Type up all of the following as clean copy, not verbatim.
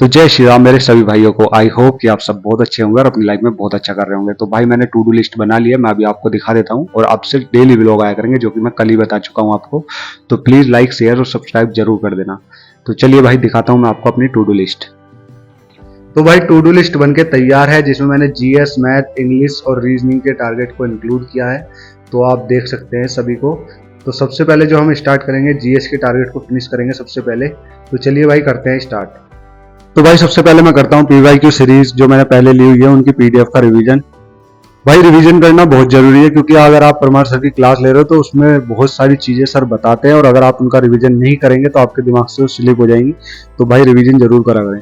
तो जय श्री राम मेरे सभी भाइयों को। आई होप कि आप सब बहुत अच्छे होंगे और अपनी लाइफ में बहुत अच्छा कर रहे होंगे। तो भाई मैंने टू डू लिस्ट बना ली है, मैं अभी आपको दिखा देता हूँ और आपसे डेली व्लॉग आया करेंगे, जो कि मैं कल ही बता चुका हूँ आपको। तो प्लीज लाइक शेयर और सब्सक्राइब जरूर कर देना। तो चलिए भाई दिखाता हूँ मैं आपको अपनी टू डू लिस्ट। तो भाई टू डू लिस्ट बनके तैयार है, जिसमें मैंने जीएस, मैथ, इंग्लिश और रीजनिंग के टारगेट को इंक्लूड किया है। तो आप देख सकते हैं सभी को। तो सबसे पहले जो हम स्टार्ट करेंगे, जीएस के टारगेट को फिनिश करेंगे सबसे पहले। तो चलिए भाई करते हैं स्टार्ट। तो भाई सबसे पहले मैं करता हूँ पीवाईक्यू सीरीज जो मैंने पहले ली हुई है उनकी पीडीएफ का रिवीजन। भाई रिवीजन करना बहुत जरूरी है, क्योंकि अगर आप परमार सर की क्लास ले रहे हो तो उसमें बहुत सारी चीजें सर बताते हैं और अगर आप उनका रिवीजन नहीं करेंगे तो आपके दिमाग से वो स्लिप हो जाएंगी। तो भाई रिवीजन जरूर करा करें।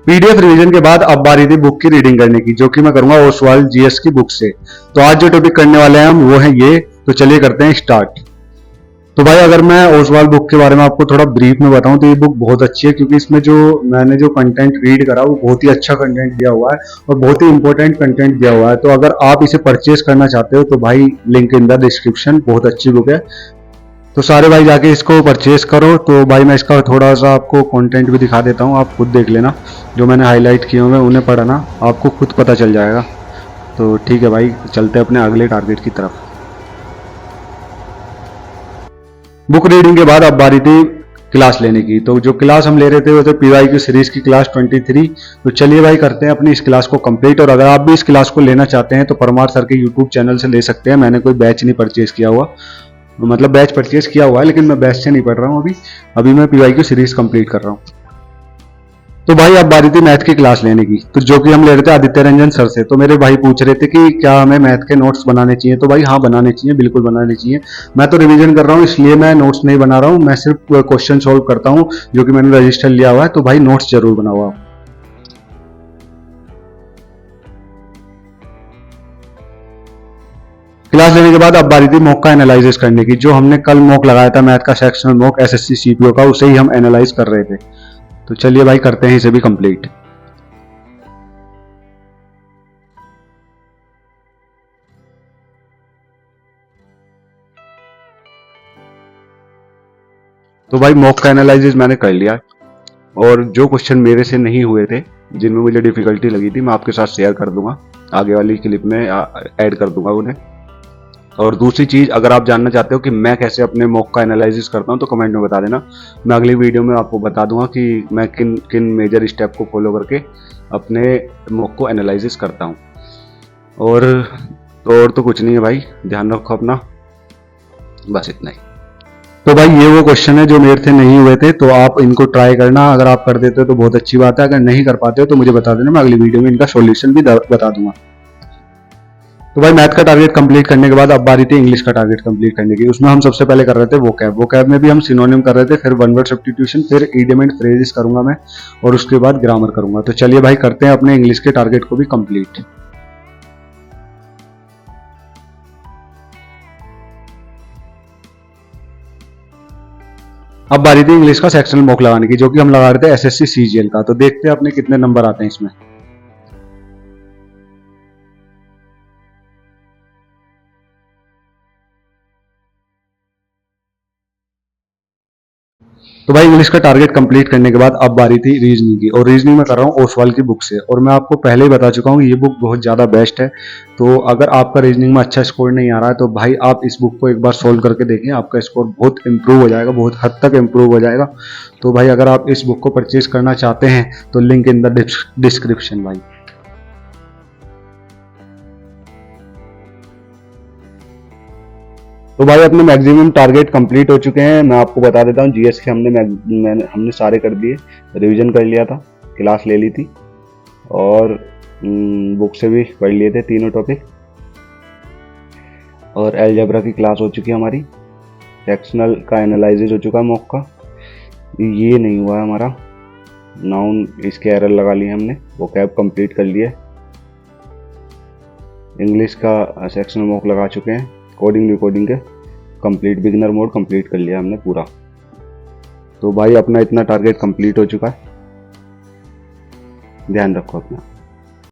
पीडीएफ रिवीजन के बाद अब बारी थी बुक की रीडिंग करने की, जो कि मैं करूंगा ओसवाल जीएस की बुक से। तो आज जो टॉपिक करने वाले हैं हम वो है ये। तो चलिए करते हैं स्टार्ट। तो भाई अगर मैं ओसवाल बुक के बारे में आपको थोड़ा ब्रीफ में बताऊं तो ये बुक बहुत अच्छी है, क्योंकि इसमें जो मैंने जो कंटेंट रीड करा वो बहुत ही अच्छा कंटेंट दिया हुआ है और बहुत ही इंपॉर्टेंट कंटेंट दिया हुआ है। तो अगर आप इसे परचेज करना चाहते हो तो भाई लिंक इन द डिस्क्रिप्शन, बहुत अच्छी बुक है। तो सारे भाई जाके इसको परचेज करो। तो भाई मैं इसका थोड़ा सा आपको कंटेंट भी दिखा देता हूँ, आप खुद देख लेना। जो मैंने हाईलाइट किए हुए उन्हें पढ़ना, आपको खुद पता चल जाएगा। तो ठीक है भाई, चलते हैं अपने अगले टारगेट की तरफ। बुक रीडिंग के बाद अब बारी थी क्लास लेने की। तो जो क्लास हम ले रहे थे वो थे पीवाईक्यू सीरीज की क्लास 23। तो चलिए भाई करते हैं अपनी इस क्लास को कंप्लीट। और अगर आप भी इस क्लास को लेना चाहते हैं तो परमार सर के यूट्यूब चैनल से ले सकते हैं। मैंने कोई बैच नहीं परचेज किया हुआ, मतलब बैच परचेज किया हुआ है लेकिन मैं बैच से नहीं पढ़ रहा हूँ अभी। अभी मैं पीवाईक्यू सीरीज कंप्लीट कर रहा हूँ। तो भाई अब बारी थी मैथ की क्लास लेने की, तो जो कि हम ले रहे थे आदित्य रंजन सर से। तो मेरे भाई पूछ रहे थे कि क्या हमें मैथ के नोट्स बनाने चाहिए। तो भाई हाँ बनाने चाहिए, बिल्कुल बनाने चाहिए। मैं तो रिवीजन कर रहा हूँ इसलिए मैं नोट्स नहीं बना रहा हूँ, मैं सिर्फ क्वेश्चन सॉल्व करता हूँ जो कि मैंने रजिस्टर लिया हुआ है। तो भाई नोट्स जरूर बनाओ आप। क्लास लेने के बाद अब बारी थी मॉक का एनालिसिस करने की। जो हमने कल मॉक लगाया था मैथ का सेक्शनल मॉक एसएससी सीपीओ का, उसे ही हम एनालाइज कर रहे थे। तो चलिए भाई करते हैं इसे भी कंप्लीट। तो भाई मॉक का एनालिसिस मैंने कर लिया और जो क्वेश्चन मेरे से नहीं हुए थे, जिनमें मुझे डिफिकल्टी लगी थी, मैं आपके साथ शेयर कर दूंगा, आगे वाली क्लिप में ऐड कर दूंगा उन्हें। और दूसरी चीज, अगर आप जानना चाहते हो कि मैं कैसे अपने मॉक का एनालिसिस करता हूं तो कमेंट में बता देना। मैं अगली वीडियो में आपको बता दूंगा कि मैं किन किन मेजर स्टेप को फॉलो करके अपने मॉक को एनालिसिस करता हूं। और तो कुछ नहीं है भाई, ध्यान रखो अपना, बस इतना ही। तो भाई ये वो क्वेश्चन है जो मेरे से नहीं हुए थे, तो आप इनको ट्राई करना। अगर आप कर देते हो तो बहुत अच्छी बात है, अगर नहीं कर पाते हो तो मुझे बता देना, मैं अगली वीडियो में इनका सॉल्यूशन भी बता दूंगा। तो भाई मैथ का टारगेट कंप्लीट करने के बाद अब बारी थी इंग्लिश का टारगेट कंप्लीट करने की। उसमें हम सबसे पहले कर रहे थे वोकैब में भी हम सिनोनिम कर रहे थे, फिर वन वर्ड सब्स्टिट्यूशन, फिर इडियम एंड फ्रेजेस करूंगा मैं और उसके बाद ग्रामर करूंगा। तो चलिए भाई करते हैं अपने इंग्लिश के टारगेट को भी कंप्लीट। अब बारी थी इंग्लिश का सेक्शनल मॉक लगाने की, जो कि हम लगा रहे थे एसएससी सीजीएल का। तो देखते हैं अपने कितने नंबर आते हैं इसमें। तो भाई इंग्लिश का टारगेट कंप्लीट करने के बाद अब बारी थी रीजनिंग की, और रीजनिंग में कर रहा हूँ ओसवाल की बुक से। और मैं आपको पहले ही बता चुका हूँ ये बुक बहुत ज़्यादा बेस्ट है। तो अगर आपका रीजनिंग में अच्छा स्कोर नहीं आ रहा है तो भाई आप इस बुक को एक बार सोल्व करके देखें, आपका स्कोर बहुत इंप्रूव हो जाएगा, बहुत हद तक इंप्रूव हो जाएगा। तो भाई अगर आप इस बुक को परचेज करना चाहते हैं तो लिंक इन द डिस्क्रिप्शन भाई। तो भाई अपने मैक्सिमम टारगेट कंप्लीट हो चुके हैं। मैं आपको बता देता हूँ, जीएस के हमने सारे कर दिए, रिवीजन कर लिया था, क्लास ले ली थी और बुक से भी पढ़ लिए थे तीनों टॉपिक। और अलजेब्रा की क्लास हो चुकी है हमारी, सेक्शनल का एनालिसिस हो चुका है मॉक का। ये नहीं हुआ है हमारा नाउन, इसके एरर लगा लिए हमने। वोकैब कंप्लीट कर लिया, इंग्लिश का सेक्शनल मॉक लगा चुके हैं, कोडिंग रिकॉर्डिंग के कंप्लीट, बिगिनर मोड कंप्लीट कर लिया हमने पूरा। तो भाई अपना इतना टारगेट कंप्लीट हो चुका है, ध्यान रखो अपना।